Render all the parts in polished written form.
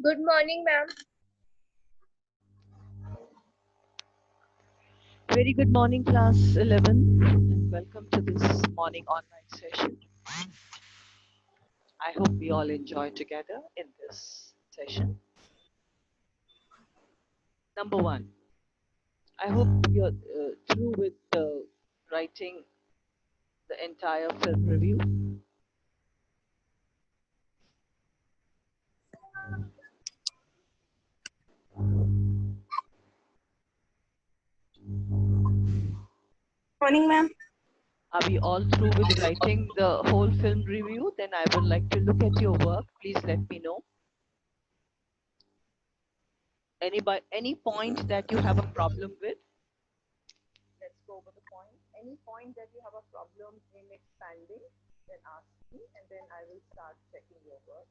Good morning, ma'am. Very good morning, class 11, and welcome to this morning online session. I hope we all enjoy together in this session. Number one, I hope you're through with writing the entire film review. Morning, ma'am. Are we all through with writing the whole film review? Then I would like to look at your work. Please let me know. Any point that you have a problem with? Let's go over the point. Any point that you have a problem in expanding, then ask me, and then I will start checking your work.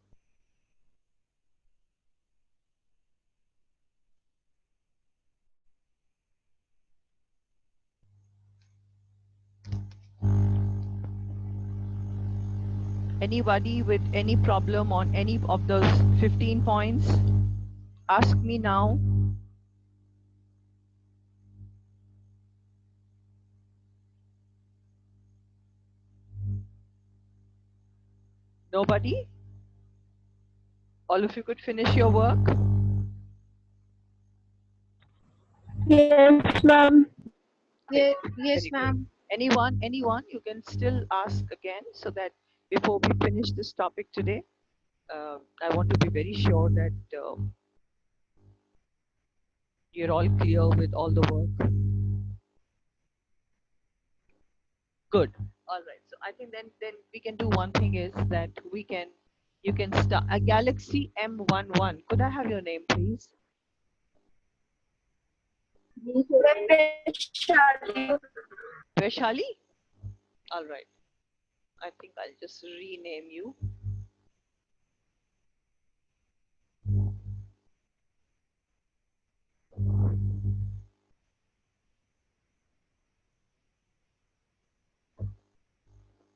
Anybody with any problem on any of those 15 points? Ask me now. Nobody? All of you could finish your work? Yes, ma'am. Yes, Very good. ma'am. Anyone, you can still ask again so that before we finish this topic today, I want to be very sure that you're all clear with all the work. Good. All right. So I think then we can do one thing is that you can start a Galaxy M11. Could I have your name, please? Vaishali? All right. I think I'll just rename you.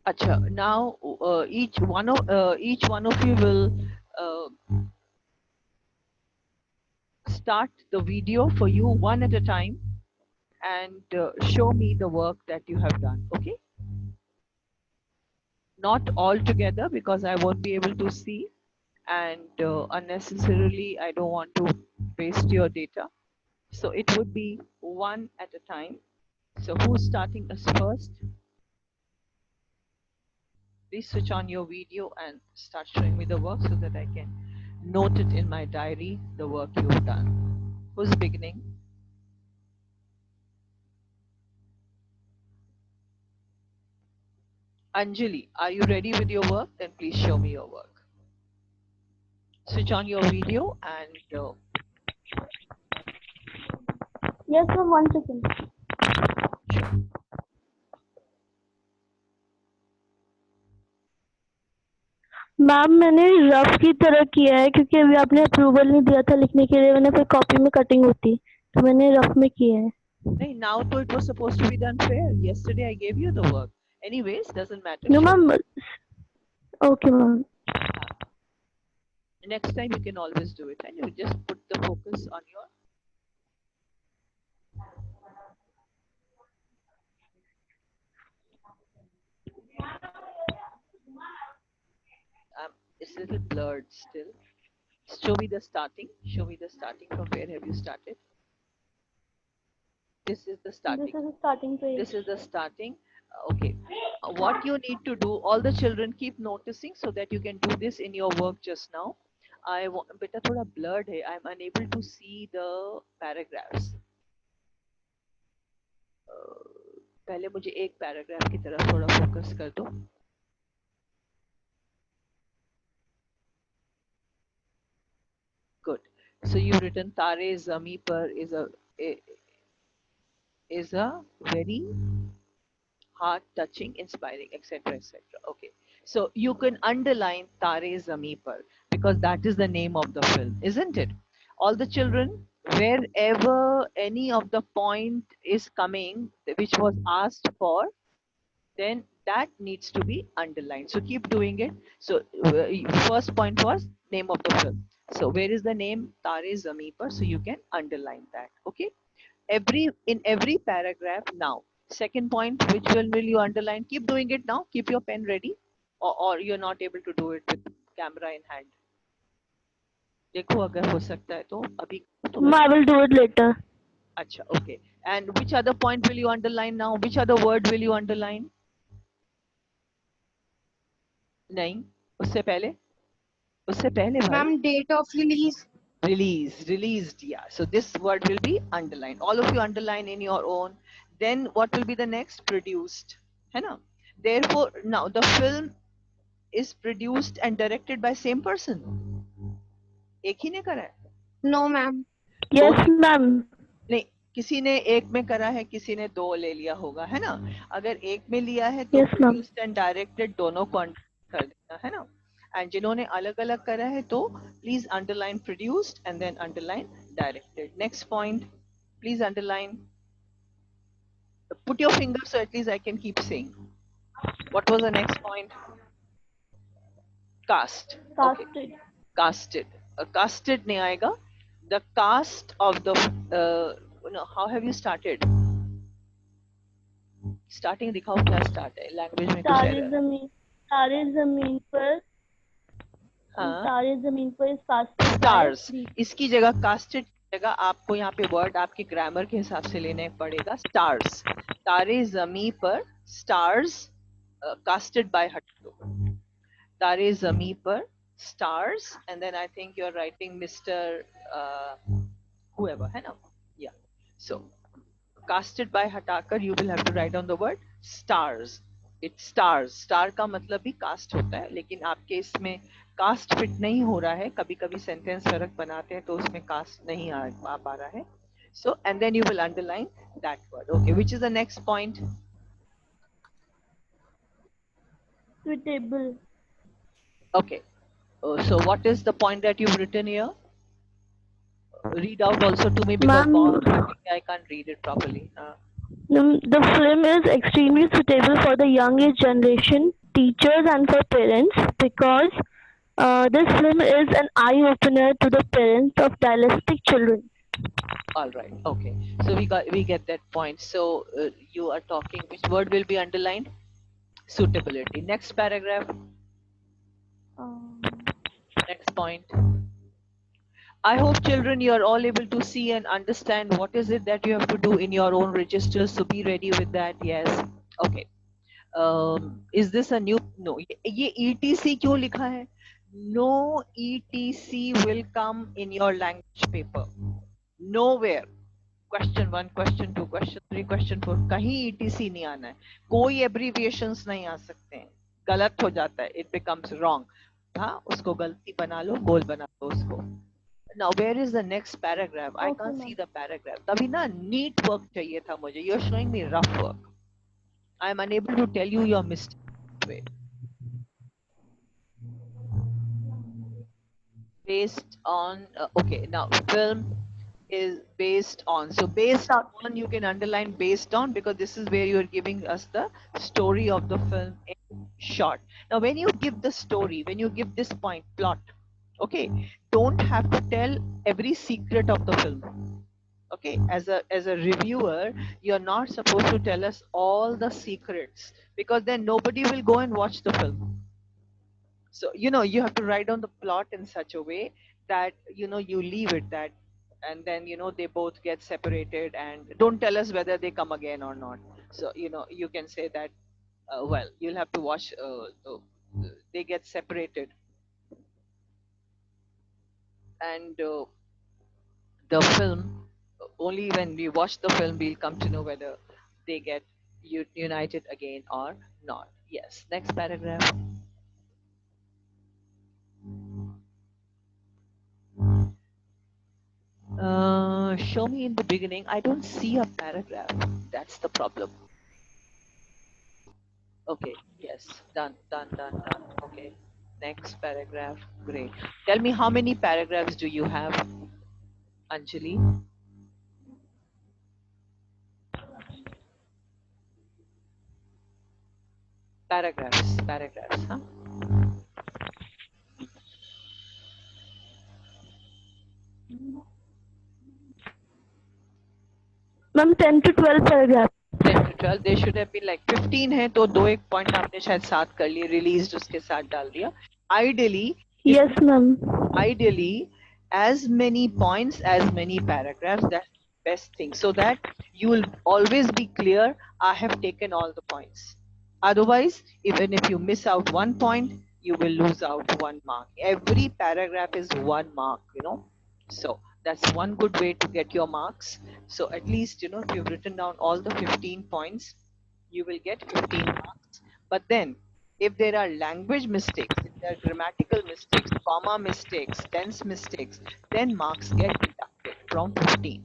Acha. Now each one of you will uh, start the video for you one at a time and show me the work that you have done. Okay? Not all together because I won't be able to see, and unnecessarily I don't want to waste your data. So it would be one at a time. So who's starting us first? Please switch on your video and start showing me the work so that I can note it in my diary, the work you've done. Who's beginning? Anjali, are you ready with your work? Then please show me your work. Switch on your video and Yes, ma'am. 1 second. Ma'am मैंने rough की तरह किया है क्योंकि अभी आपने approval नहीं दिया था लिखने के लिए, मैंने फिर कॉपी में कटिंग होती तो मैंने रफ में किया है. hey, now though it was supposed to be done fair. Yesterday I gave you the work. Anyways, doesn't matter. No, Show ma'am. me. Okay, ma'am. Next time you can always do it, and you just put the focus on your. It's a little blurred still. Show me the starting. Show me the starting. From where have you started? This is the This starting. is the starting page. This is the starting. Okay. What you need to do, all the children keep noticing so that you can do this in your work just now. Beta thoda blurred hai. I'm unable to see the paragraphs. पहले मुझे एक paragraph की तरफ थोड़ा focus कर दो. Good. So you've written Tare Zami Par is a very heart touching, inspiring, etc. etc. Okay. So you can underline Tare Zami Par because that is the name of the film, isn't it? All the children, wherever any of the point is coming which was asked for, then that needs to be underlined. So keep doing it. So first point was name of the film. So where is the name? Tare Zami Par. So you can underline that. Okay. In every paragraph now. Second point, which one will you underline? Keep doing it now. Keep your pen ready, or you're not able to do it with camera in hand. देखो अगर हो सकता है तो अभी तो मैं I will do it later. अच्छा okay. And which other point will you underline now? Which other word will you underline? नहीं उससे पहले भाई Ma'am, date of release. released, yeah. So this word will be underlined. All of you underline in your own. Then what will be the next? Produced, है ना? Therefore now the film is produced and directed by same person. एक ही ने करा है? No, ma'am. Yes, ma'am. नहीं, किसी ने एक में करा है, किसी ने दो ले लिया होगा, है ना? अगर एक में लिया है तो Yes, ma'am. produced and directed दोनों को कर देना, है ना? And जिन्होंने अलग अलग करा है तो please underline produced and then underline directed. Next point, please underline. Put your finger so at least I can keep saying. What was the next point? Cast. Okay. Casted. Casted. Casted नहीं आएगा. The cast of the how have you started? Starting दिखाओ क्या start है? Language में कुछ तारे error है. जमीन पर हाँ. तारे जमीन पर is casted by Stars. three. इसकी जगह casted की जगह आपको यहाँ पे word आपके grammar के हिसाब से लेने पड़ेगा. Stars. तारे ज़मीं पर stars casted by हटो. तारे ज़मीं पर stars and then I think you're writing Mr. Whoever है ना? Yeah. So casted by हटाकर you will have to write down the word stars. It's stars. Star का मतलब भी cast होता है, लेकिन आपके इसमें cast fit नहीं हो रहा है. कभी कभी sentence फर्क बनाते हैं तो उसमें cast नहीं आ पा रहा है. So and then you will underline that word. Okay, which is the next point? Suitable. Okay. So what is the point that you've written here? Read out also to me because Ma'am, I can't read it properly. the film is extremely suitable for the young age generation, teachers, and for parents because this film is an eye opener to the parents of dyslexic children. All right. Okay. So we get that point. So you are talking. Which word will be underlined? Suitability. Next paragraph. Next point. I hope children you are all able to see and understand what is it that you have to do in your own registers. So be ready with that. Yes. Okay. Is this a new? No. ये ETC क्यों लिखा है? No ETC will come in your language paper. Nowhere. Question 1, question 2, question 3, question 4 कहीं ETC नहीं आना है. कोई abbreviations नहीं आ सकते हैं. गलत हो जाता है. It becomes wrong. हाँ, उसको गलती बना लो, गोल बना लो उसको. Now where is the next paragraph? I Okay, can't ma'am. see the paragraph. तभी ना neat work चाहिए था मुझे. You're showing me rough work. I am unable to tell you your mistake. Based on okay, now film is based on. So based on, you can underline based on because this is where you are giving us the story of the film in short. Now when you give the story, when you give this point plot, okay, don't have to tell every secret of the film. Okay, as a reviewer, you're not supposed to tell us all the secrets because then nobody will go and watch the film. So you have to write down the plot in such a way that you leave it that, and then they both get separated and don't tell us whether they come again or not. So you can say that well, you'll have to watch they get separated, and the film, only when we watch the film we'll come to know whether they get united again or not. Yes, next paragraph. Show me in the beginning. I don't see a paragraph. That's the problem. Okay, yes, done. Okay, next paragraph. Great. Tell me how many paragraphs do you have, Anjali? Paragraphs, huh? Ma'am, 10 to 12 paragraph. 10 to 12, there should have been like 15 है तो दो एक point आपने शायद साथ कर लिए, release उसके साथ डाल दिया. Ideally, if Yes, ma'am. ideally as many points as many paragraphs, that's the best thing, so that you will always be clear, I have taken all the points. Otherwise, even if you miss out one point, you will lose out 1 mark. Every paragraph is 1 mark, you know. So that's one good way to get your marks. So at least, you know, if you've written down all the 15 points, you will get 15 marks. But then if there are language mistakes, if there are grammatical mistakes, comma mistakes, tense mistakes, then marks get deducted from 15.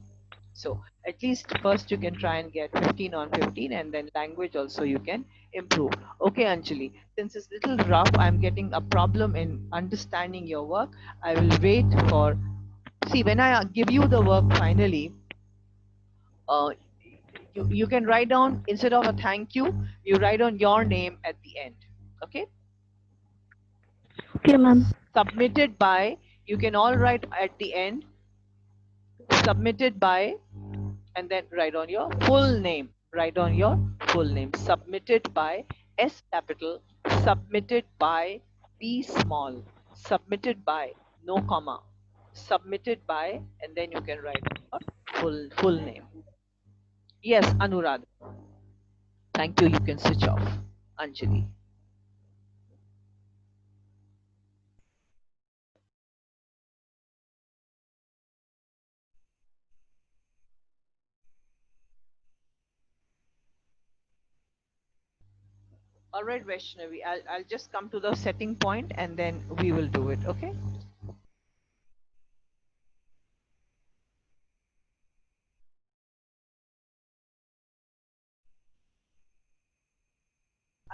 So at least first you can try and get 15 on 15, and then language also you can improve. Okay, Anjali, since it's little rough, I'm getting a problem in understanding your work. I will wait for, see, when I give you the work finally, uh, you can write down, instead of a thank you, you write on your name at the end. Okay. Okay, ma'am. Submitted by, you can all write at the end, submitted by, and then write on your full name. Write on your full name. Submitted by S capital, submitted by B small, submitted by, no comma, submitted by, and then you can write your full name. Yes, Anuradha. Thank you. You can switch off. Anjali. All right, Vaishnavi, I'll just come to the setting point and then we will do it, okay?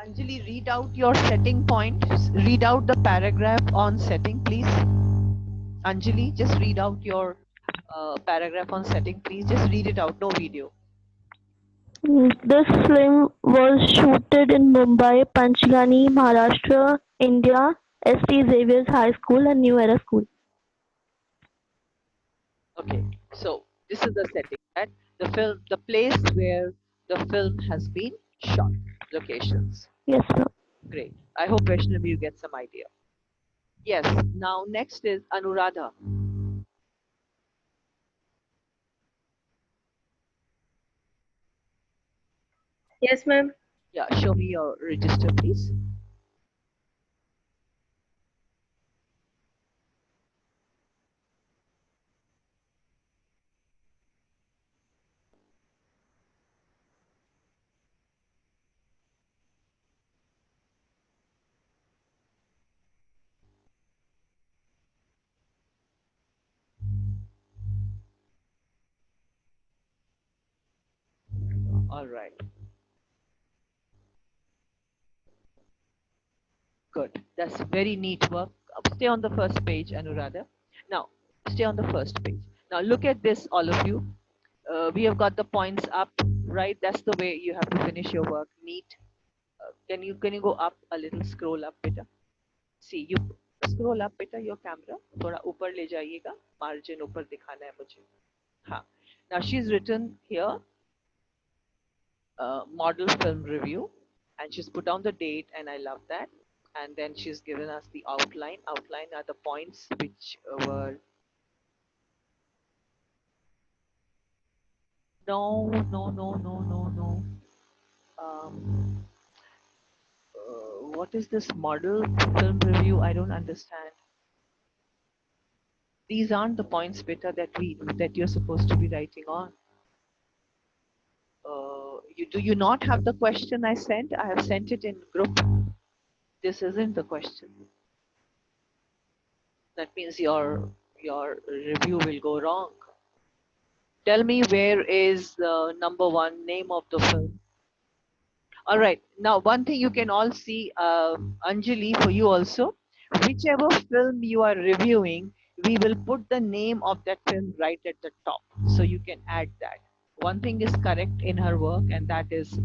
Anjali, read out your setting point. Read out the paragraph on setting, please. Anjali, just read out your paragraph on setting, please. Just read it out, no video. This film was shooted in Mumbai, Panchgani, Maharashtra, India, St. Xavier's High School and New Era School. Okay, so this is the setting, that the place where the film has been shot, locations. Yes, sir. Great. I hope Vaishnavi you get some idea. Yes. Now next is Anuradha. Yes, ma'am. Yeah, show me your register, please. All right. Good. That's very neat work. Stay on the first page, Anuradha. Now, stay on the first page. Now, look at this, all of you. We have got the points up, right? That's the way you have to finish your work. Neat. Can you go up a little? Scroll up, beta. See, you scroll up, beta. Your camera. थोड़ा ऊपर ले जाइएगा. Margin ऊपर दिखाना है मुझे. हाँ. Now she's written here, model film review, and she's put down the date, and I love that. And then she's given us the outline. Outline are the points which were no. What is this model film review? I don't understand. These aren't the points, beta, that you're supposed to be writing on. Do you not have the question I sent? I have sent it in group. This isn't the question. That means your review will go wrong. Tell me, where is the number 1 name of the film? All right. Now, one thing you can all see, Anjali, for you also, whichever film you are reviewing, we will put the name of that film right at the top. So you can add that. One thing is correct in her work, and that is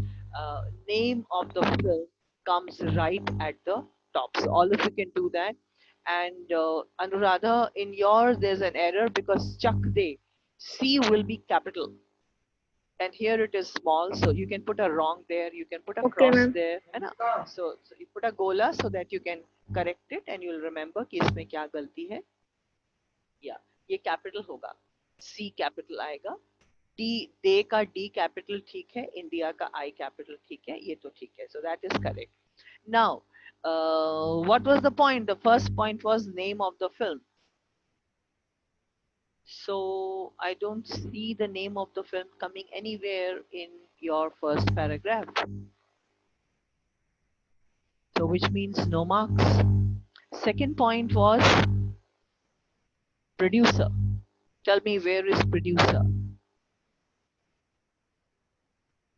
name of the film comes right at the top. So all of you can do that. And Anuradha, in yours, there's an error because Chak De, C will be capital. and here it is small, so you can put a wrong there, you can put a Okay, cross ma'am. there, है ना? So you put a gola so that you can correct it and you'll remember कि इसमें क्या गलती है. Yeah, ये capital होगा, C capital आएगा, D दे का D capital ठीक है, India का I capital ठीक है, ये तो ठीक है. So that is correct. Now, what was the point? The first point was name of the film. So I don't see the name of the film coming anywhere in your first paragraph. So which means no marks. Second point was producer. Tell me, where is producer?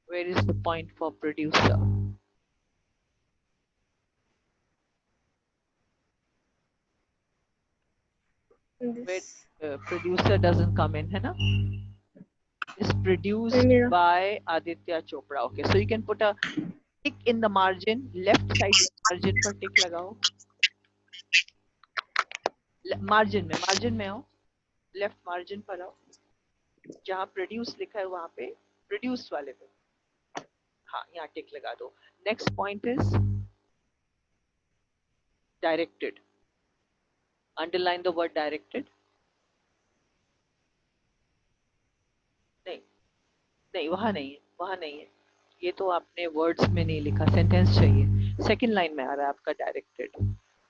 Where is the point for producer? Where This. producer doesn't come in, है ना? Is produced Yeah. by Aditya Chopra. Okay, so you can put a tick in the margin, left side margin पर tick लगाओ. margin में आओ, left margin पर आओ, जहाँ produce लिखा है वहाँ पे produce वाले पे, हाँ यहाँ tick लगा दो. Next point is directed. Underline the word directed. नहीं नहीं, वहाँ नहीं है, वहाँ नहीं है, ये तो आपने वर्ड्स में नहीं लिखा, सेंटेंस चाहिए. सेकंड लाइन में आ रहा है आपका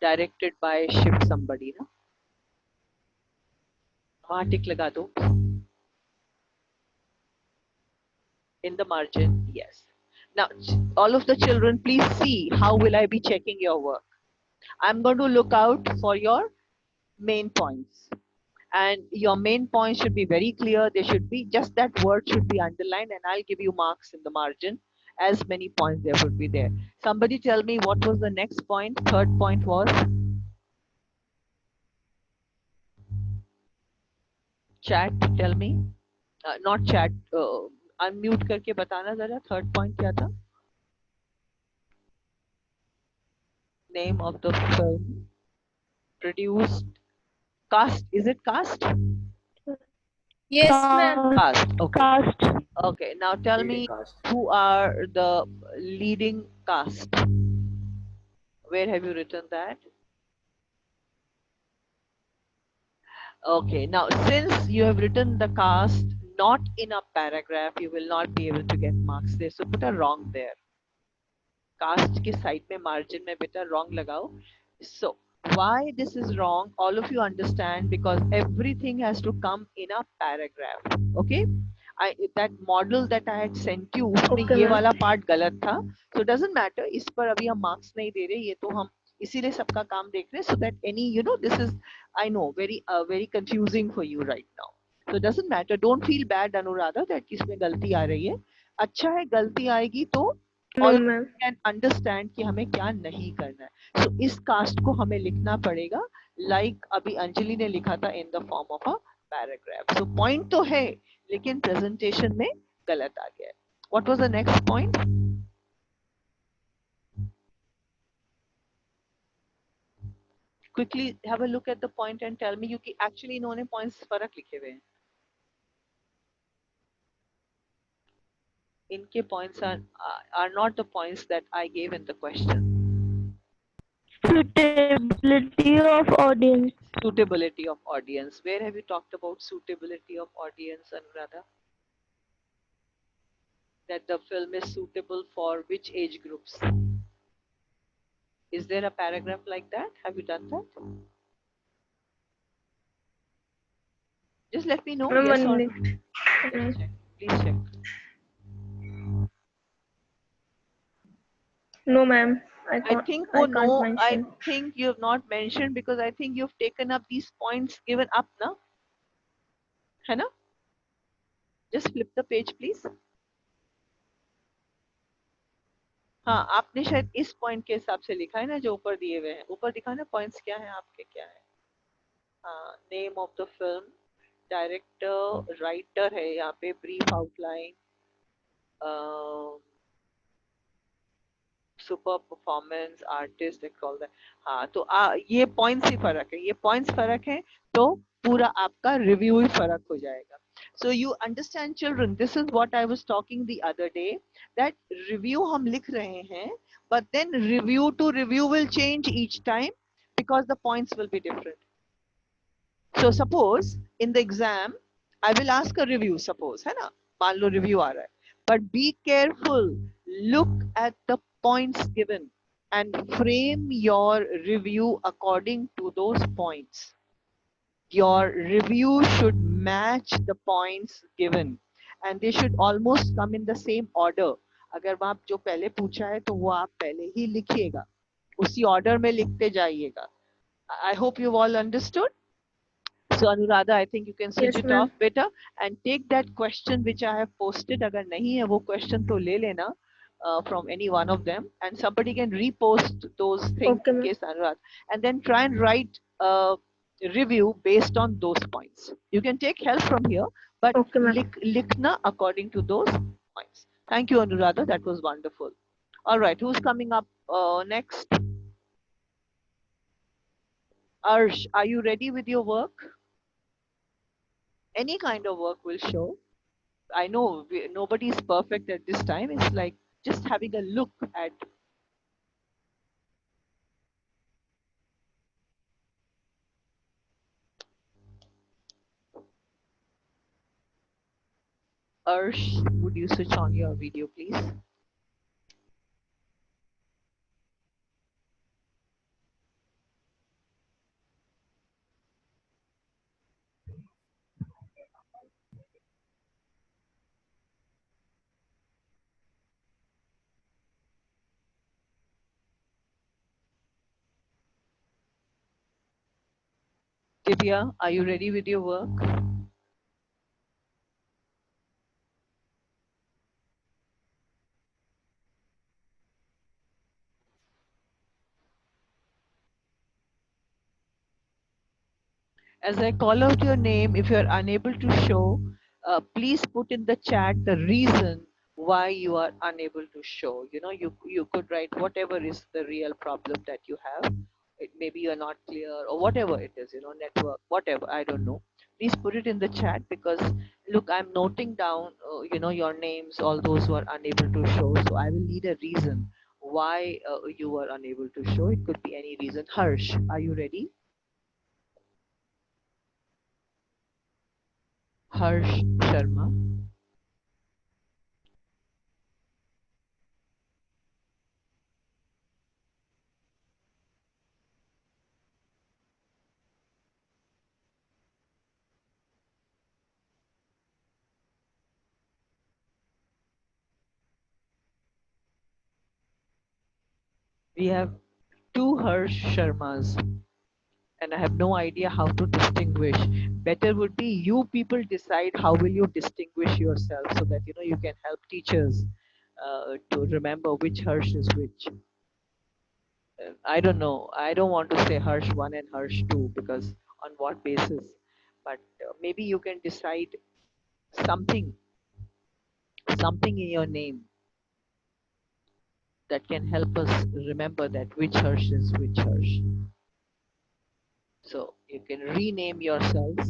डायरेक्टेड बाय शिव समबडी ना, वहाँ टिक लगा दो. In the margin, yes. Now all of the children, please see how will I be checking your work. I'm going to look out for your main points, and your main points should be very clear. They should be just that word should be underlined, and I'll give you marks in the margin as many points there would be there. Somebody tell me what was the next point. Third point was chat. Tell me, not chat, unmute करके बताना जरा. Third point क्या था? Name of the film, produced, cast. Is it cast? Yes, ma'am. Cast. Okay. Cast. Okay. Now tell me who are the leading cast. Where have you written that? Okay. Now since you have written the cast not in a paragraph, you will not be able to get marks there. So put a wrong there. Cast के side में margin में बेटा wrong लगाओ. So why this is wrong, all of you understand, because everything has to come in a paragraph. Okay, that model that I had sent you, उसमें Okay, ये ma'am. वाला part गलत था. So it doesn't matter, इस पर अभी हम marks नहीं दे रहे, ये तो हम इसीलिए सबका काम देख रहे हैं, so that any, you know, this is, I know, very confusing for you right now. So it doesn't matter, don't feel bad Anuradha that इसमें गलती आ रही है. अच्छा है, गलती आएगी तो No, all ma'am. can understand कि हमें क्या नहीं करना है. So इस कास्ट को हमें लिखना पड़ेगा like अभी अंजलि ने लिखा था in the form of a paragraph. So point तो है लेकिन presentation में गलत आ गया है. What was the next point? Quickly have a look at the point and tell me, क्योंकि actually इन्होंने points फर्क लिखे हुए हैं. इनके points are not the points that I gave in the question. Suitability of audience. Suitability of audience. Where have you talked about suitability of audience, Anuradha? That the film is suitable for which age groups? Is there a paragraph like that? Have you done that? Just let me know. Ma'am, Yes one or no. minute. Please check. Please check. No, ma'am. I I can't. think, I oh can't no, I mention. think you have not mentioned because I think you've taken up these points given up, na? है ना? Just flip the page, please. हाँ, आपने शायद इस point के हिसाब से लिखा है ना जो ऊपर दिए हुए हैं. ऊपर दिखा ना पॉइंट्स क्या है आपके, क्या है? हाँ, name of the film, director, writer है यहाँ पे, brief outline, super performance, artist, all that. हाँ, तो ये पॉइंट्स ही फर्क है, ये पॉइंट्स फर्क है तो पूरा आपका रिव्यू ही फर्क हो जाएगा. So you understand, children, this is what I was talking the other day, that review hum likh rahe hain, but then review to review will change each time because the points will be different. So suppose in the exam, I will ask a review, suppose, है ना? मान लो review आ रहा है. But be careful. Look at the points given and frame your review according to those points. Your review should match the points given and they should almost come in the same order. अगर आप जो पहले पूछा है तो वो आप पहले ही लिखिएगा, उसी order में लिखते जाइएगा. I hope you've all understood. So Anuradha, I think you can switch Yes, it ma'am. off better and take that question which I have posted. अगर नहीं है वो question तो ले लेना from any one of them, and somebody can repost those things Okay, in ma'am. case Anuradha, and then try and write a review based on those points. You can take help from here, but Okay, ma'am. likhna according to those points. Thank you, Anuradha. That was wonderful. All right, who's coming up next? Arsh, are you ready with your work? Any kind of work will show. I know nobody is perfect at this time. It's like just having a look at. Arsh, would you switch on your video, please? Divya, are you ready with your work? As I call out your name, if you are unable to show, please put in the chat the reason why you are unable to show. You know, you could write whatever is the real problem that you have. It maybe you are not clear or whatever it is, you know, network, whatever, I don't know. Please put it in the chat because look, I'm noting down, you know, your names, all those who are unable to show. So I will need a reason why you are unable to show. It could be any reason. Harsh, are you ready? Harsh Sharma. We have two Harsh Sharmas, and I have no idea how to distinguish. Better would be you people decide how will you distinguish yourself so that you know you can help teachers to remember which Harsh is which. I don't know. I don't want to say Harsh 1 and Harsh 2 because on what basis? But maybe you can decide something, something in your name that can help us remember that which Harsh is which Harsh. So you can rename yourselves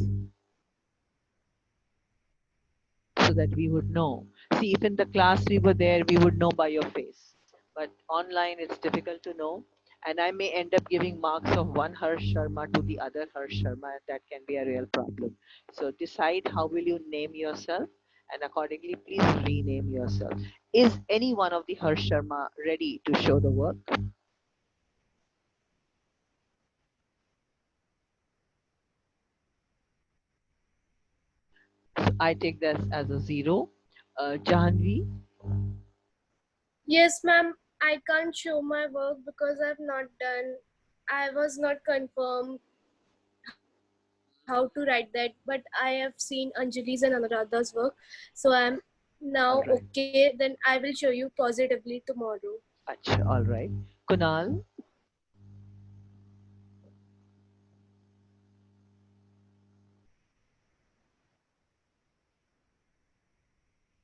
so that we would know. See, if in the class we were there, we would know by your face. But online, it's difficult to know. And I may end up giving marks of one Harsh Sharma to the other Harsh Sharma, and that can be a real problem. So decide how will you name yourself, and accordingly, please rename yourself. Is any one of the Harsh Sharma ready to show the work? So I take this as a 0. Jahanvi, Yes, ma'am. I can't show my work because I've not done. I was not confirmed how to write that, but I have seen Anjali's and Anuradha's work, so I'm now Alright. okay. Then I will show you positively tomorrow. Acha, all right. Kunal,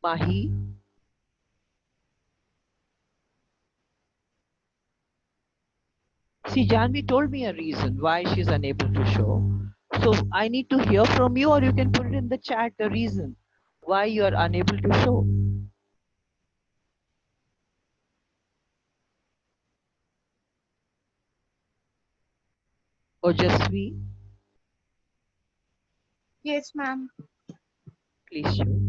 Mahi, see, Janvi told me a reason why she's unable to show. So I need to hear from you, or you can put it in the chat the reason why you are unable to show. Ojasvi, Yes, ma'am. please show.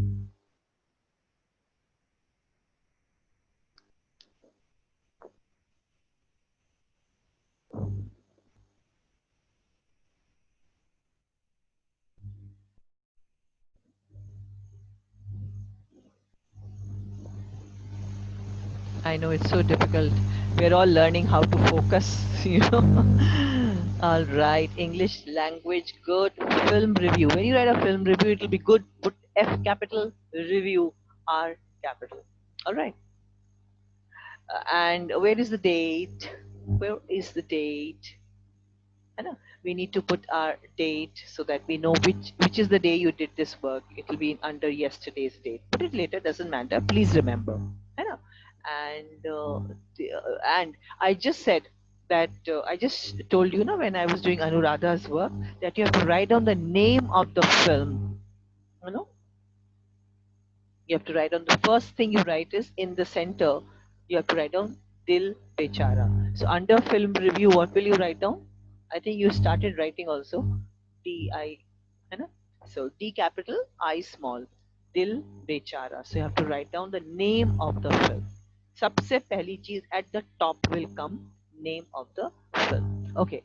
I know it's so difficult. We're all learning how to focus, you know. All right, English language, good. Film review. When you write a film review, it'll be good. Put F capital, review R capital. All right. And where is the date? Where is the date? I know we need to put our date so that we know which is the day you did this work. It will be under yesterday's date. Put it later, doesn't matter. Please remember. I know. And I just said that I just told you now when I was doing Anuradha's work that you have to write down the name of the film. You know, you have to write down the first thing you write is in the center. You have to write down Dil Bechara. So under film review, what will you write down? I think you started writing also D I, है ना? So D capital, I small, Dil Bechara. So you have to write down the name of the film. सबसे पहली चीज at the top will come name of the film. Okay.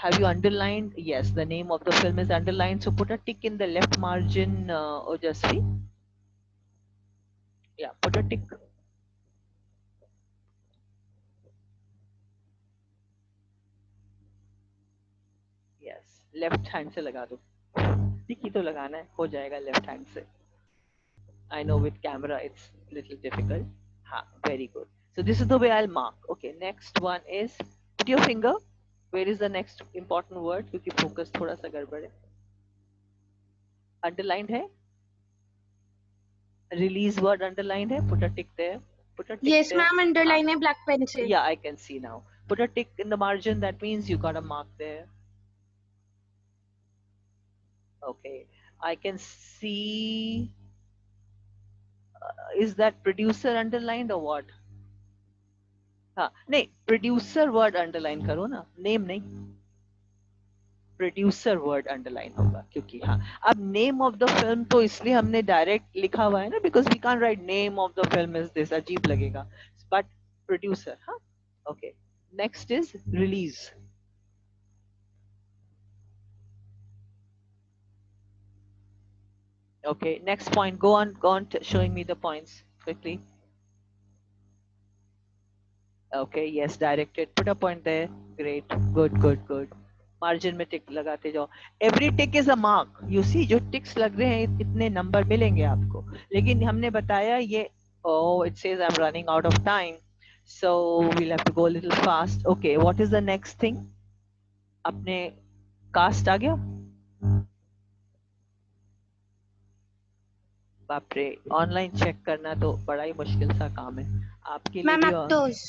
Have you underlined? Yes, the name of the film is underlined. So put a tick in the left margin, Ojasvi. Yeah, put a tick. Yes, left hand से लगा दो. टिक ही तो लगाना है, हो जाएगा left hand से. I know with camera it's little difficult. Ha, very good. So this is the way I'll mark. Okay, next one is put your finger. Where is the next important word? क्योंकि focus थोड़ा सा गड़बड़ है. Underlined है? Release word underlined है? Put a tick there. Put a tick Yes, there. ma'am. Underline a black pencil. Yeah, I can see now. Put a tick in the margin. That means you got a mark there. Okay, I can see. Is that producer underlined or what? हाँ नहीं producer word underline करो ना name नहीं producer word underline होगा क्योंकि हाँ अब name of the film तो इसलिए हमने डायरेक्ट लिखा हुआ है ना because we can't write name of the film is this अजीब लगेगा बट प्रोड्यूसर हाँ okay next is release okay next point go on showing me the points quickly okay yes directed put a point there great good margin में tick लगाते जाओ every tick is a mark you see जो ticks लग रहे हैं इतने number मिलेंगे आपको लेकिन हमने बताया ये oh it says I'm running out of time so we'll have to go a little fast okay what is the next thing अपने कास्ट आ गया बाप रे ऑनलाइन चेक करना तो बड़ा ही मुश्किल सा काम है आपके लिए Ma'am, भी actors.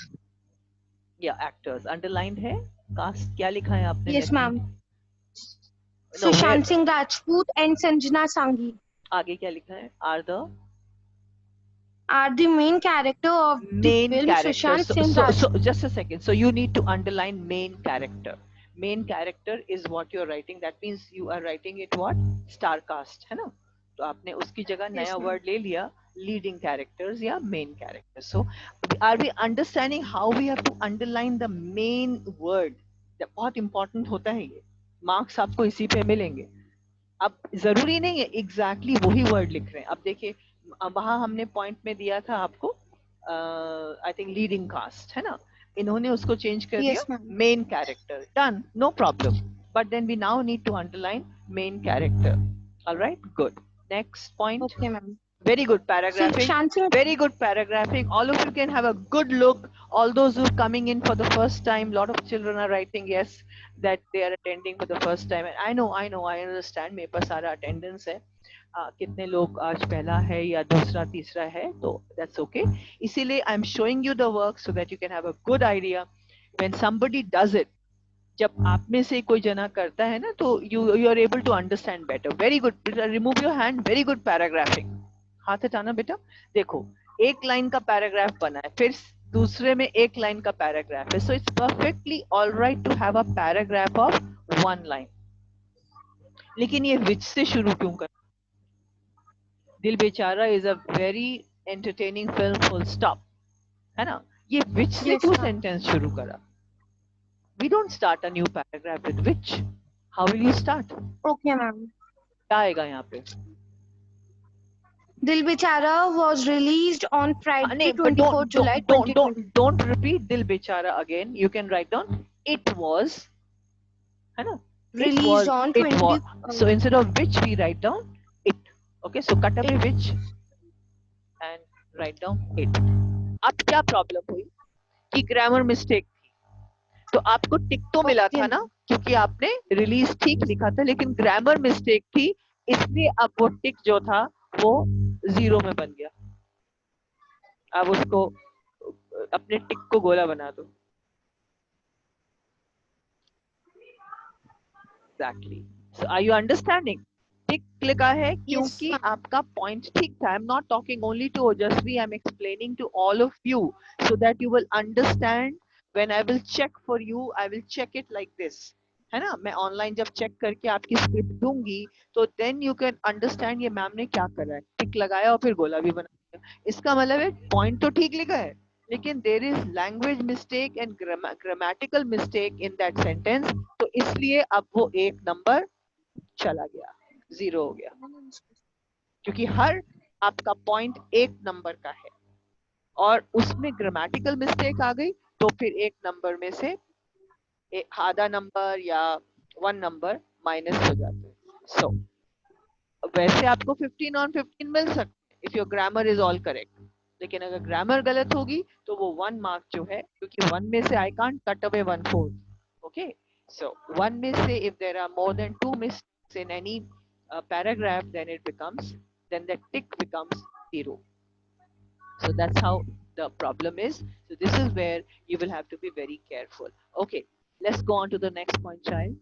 या एक्टर्स अंडरलाइंड है कास्ट क्या लिखा है आपने Yes, ma'am. No, Sushant Singh Rajput and Sanjana Sanghi आगे क्या लिखा है are the are the main character of the main film character Sushant Singh so Rajput. just a second so you need to underline main character is what you're writing that means you are writing it what star cast है ना तो आपने उसकी जगह Yes, नया ma'am. Word ले लिया leading characters या main characters so are we understanding how we have to underline the main word बहुत important होता है ये मार्क्स आपको इसी पे मिलेंगे अब जरूरी नहीं है एग्जैक्टली वही वर्ड लिख रहे हैं अब देखिए वहां हमने पॉइंट में दिया था आपको आई थिंक लीडिंग कास्ट है ना इन्होंने उसको चेंज कर Yes, दिया ma'am. Main character done no problem but then we now need to underline main character alright good next point Okay, ma'am. very good paragraphing Sushant Singh. very good paragraphing all of you can have a good look all those who are coming in for the first time lot of children are writing yes that they are attending for the first time and I understand मेरे पास सारा attendance है कितने लोग आज पहला है या दूसरा तीसरा है तो that's okay इसीलिए I'm showing you the work so that you can have a good idea when somebody does it जब आप में से कोई जना करता है ना तो you are able to understand better. Very good. Remove your hand. Very good paragraphing. हाथ हटाना बेटा. देखो एक लाइन का पैराग्राफ बना है, फिर दूसरे में एक लाइन का पैराग्राफ है. So it's perfectly all right to have a paragraph of 1 line. लेकिन ये विच से शुरू क्यों कर? Dil Bechara is a very entertaining film, full stop, है ना. ये विच से Yes, क्यों ma'am. सेंटेंस शुरू करा? We don't start a new paragraph with which. How will you start? Okay, ma'am. क्या आएगा यहाँ पे? Dil Bechara was released on Friday, नहीं, but 24th July 2020. don't repeat Dil Bechara again. You can write down it was, है ना? Released on It 20. was. So instead of which we write down it. Okay, so cut away which and write down it. अब क्या problem हुई कि grammar mistake, तो आपको टिक तो मिला था ना क्योंकि आपने रिलीज ठीक लिखा था, लेकिन ग्रामर मिस्टेक थी, इसलिए अब वो टिक जो था वो 0 में बन गया. अब उसको अपने टिक को गोला बना दो. Exactly. So are you understanding? Tick लिखा है क्योंकि आपका पॉइंट ठीक था. I am not talking only to Ojasvi, I am explaining to all of you so that you will understand. When I will check for you, I will check it like this, है ना. मैं online जब check करके आपकी script दूंगी तो then you can understand ये ma'am ने क्या करा है. टिक लगाया और फिर गोला भी बना दिया. इसका मतलब है पॉइंट तो ठीक लिखा है, लेकिन there is language mistake and grammatical mistake in that sentence. तो इसलिए अब वो 1 नंबर चला गया, 0 हो गया, क्योंकि हर आपका पॉइंट 1 नंबर का है और उसमें ग्रामेटिकल मिस्टेक आ गई तो फिर 1 नंबर में से आधा नंबर या 1 नंबर माइनस हो जाते हैं. सो वैसे आपको 15 on 15 मिल सकते हैं if your grammar is all correct, लेकिन अगर ग्रामर गलत होगी तो वो 1 मार्क जो है, क्योंकि 1 में से I can't cut away 1/4. Okay, so 1 में से if there are more than 2 mistakes in any paragraph, then it becomes, then the tick becomes 0. So that's how the problem is. So this is where you will have to be very careful. Okay, let's go on to the next point, child.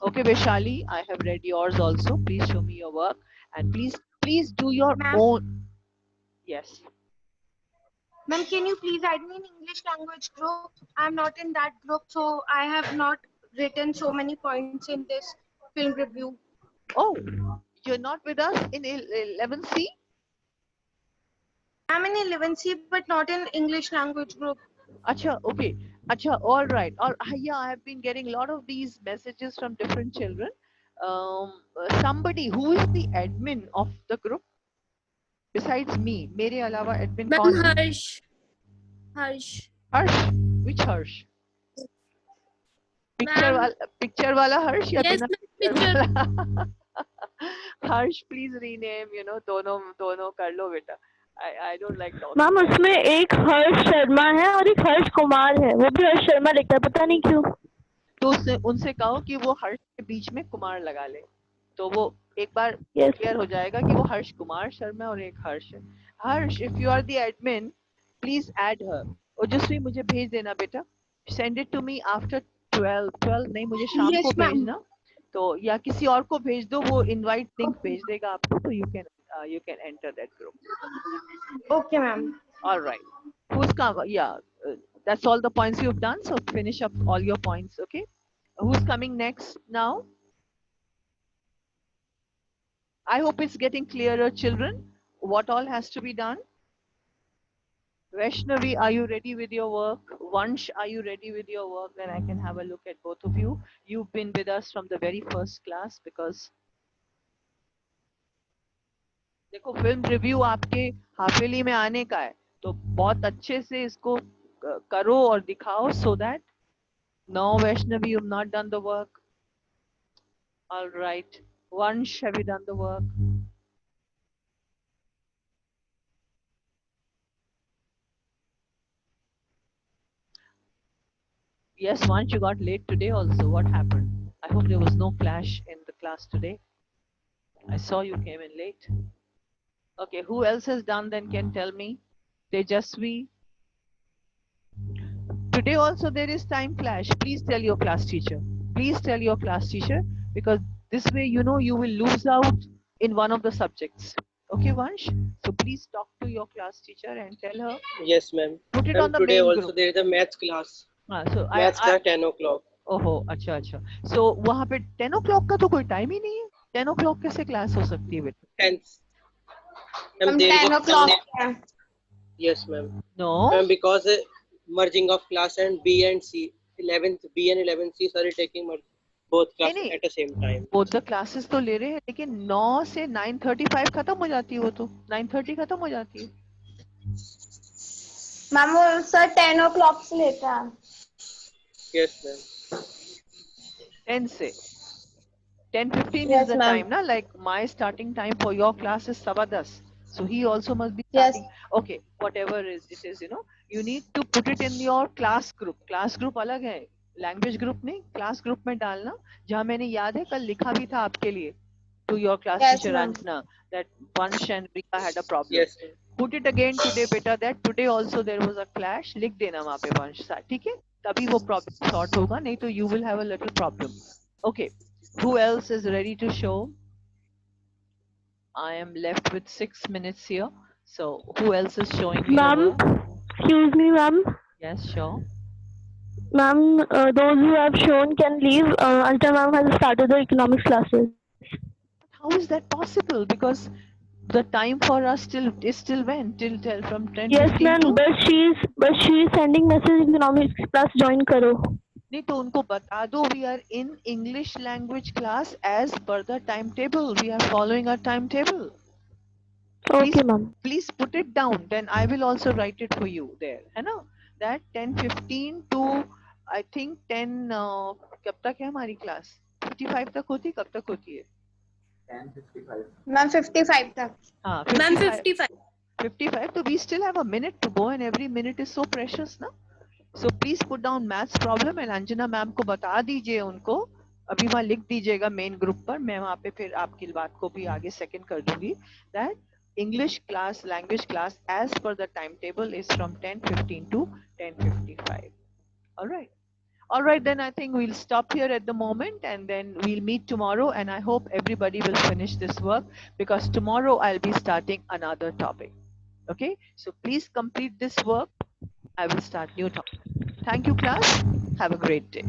Okay, Vaishali, I have read yours also. Please show me your work and please do your Ma'am. own. Yes. Ma'am, can you please add me in English language group? I'm not in that group, so I have not written so many points in this film review. Oh, you're not with us in 11C? I'm in 11C, but not in English language group. Acha, okay. Acha, all right. Yeah, I have been getting a lot of these messages from different children. Somebody who is the admin of the group besides me, mere alawa admin Ma'am, kaun hai? Harsh. Harsh. Which Harsh? Picture wala Harsh ya Yes, bina ma'am, picture. wala? Harsh, please rename, दोनों कर लो बेटा. I don't like talking. Ma'am उसमें एक हर्ष शर्मा है और एक हर्ष कुमार है, वो भी हर्ष शर्मा लिखता है, पता नहीं क्यों. तो उनसे कहो कि वो हर्ष के बीच में कुमार लगा ले, तो वो एक बार क्लियर हो जाएगा कि वो हर्ष कुमार शर्मा और एक हर्ष है. Harsh, if you are the admin, please add her. Ojaswi, मुझे भेज देना बेटा. Send it to me after 12 नहीं, मुझे शाम Yes, को ma'am. भेजना. तो या किसी और को भेज दो, वो इनवाइट लिंक भेज देगा आपको, तो you can enter that group. Okay, ma'am. All right. Who's come? Yeah, that's all the points you've done. So finish up all your points. Okay. Who's coming next now? I hope it's getting clearer, children. What all has to be done? Vaishnavi, are you ready with your work? Vansh, are you ready with your work? Then I can have a look at both of you. You've been with us from the very first class because देखो film review आपके half-yearly में आने का है, तो बहुत अच्छे से इसको करो और दिखाओ. So that no Vaishnavi, you have not done the work. All right, Vansh, have you done the work? Yes, Vansh, you got late today also. What happened? I hope there was no clash in the class today. I saw you came in late. Okay, who else has done then can tell me? Tejasvi. Today also there is time clash. Please tell your class teacher. Please tell your class teacher, because this way, you know, you will lose out in one of the subjects. Okay, Vansh? So please talk to your class teacher and tell her, Yes, ma'am. put it Ma'am, on the today main also group. there is a maths class. So Maths class 10 o'clock. ओहो अच्छा अच्छा. So वहाँ पे 10 o'clock का तो कोई time ही नहीं है. 10 o'clock कैसे क्लास हो सकती है बेटा? 10. From Ma'am, there 10 is o'clock. yes, ma'am. No. Ma'am, because merging of class and B and C, 11th B and 11th C, sorry, taking both classes नहीं. at the same time. Both the classes तो ले रहे हैं, लेकिन 9 से 9:35 खत्म हो जाती है वो तो. 9:30 खत्म हो जाती है. मैम वो सर 10 o'clock से लेता है. Yes, ma'am. 10 से. 10:15 Yes, is the ma'am. time, na? Like my starting time for your class is 10:15. So he also must be Yes. starting. Okay, whatever it is, you know, you need to put it in your class group. Class group अलग है, language group नहीं. Class group में डालना, जहाँ मैंने याद है कल लिखा भी था आपके लिए, to your class Yes, teacher ma'am. Anjana, that Vansh and Rika had a problem. Yes, ma'am. Put it again today, beta, that today also there was a clash. लिख देना वहाँ पे Vansh सा, ठीक है? तभी वो problem sort होगा, नहीं तो you will have a little problem. Okay, who else is ready to show? I am left with 6 minutes here. So who else is showing me the Ma'am, work? excuse me, ma'am. Yes, sure. Ma'am, those who have shown can leave until ma'am has started the economics classes. How is that possible? Because the time for us is still when? Till from 10:15 Yes, ma'am, to? but she is sending message economics class join karo. नहीं तो उनको बता दो, we are in English language class as per the timetable. We are following our timetable. Okay, ma'am. Please put it down. Then I will also write it for you there. है ना? That 10:15 to I think 10 कब तक है हमारी class? 55 तक होती, कब तक होती है? 10:55. मैम 55 तक. हाँ, Ma'am, 55. 55. 55, so we still have a minute to go and every minute is so precious, na? So please put down maths problem and Anjana ma'am को बता दीजिए उनको. अभी वहाँ लिख दीजिएगा main group पर, मैं वहाँ पे फिर आपकी बात को भी आगे second कर दूंगी. That English class, language class as per the timetable is from 10:15 to 10:55. All right. All right, then I think we'll stop here at the moment and then we'll meet tomorrow, and I hope everybody will finish this work because tomorrow I'll be starting another topic. Okay, so please complete this work. I will start new topic. Thank you, class. Have a great day.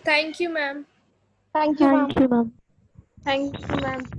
Thank you, ma'am. Thank you, ma'am. Thank you, ma'am. Thank you, ma'am.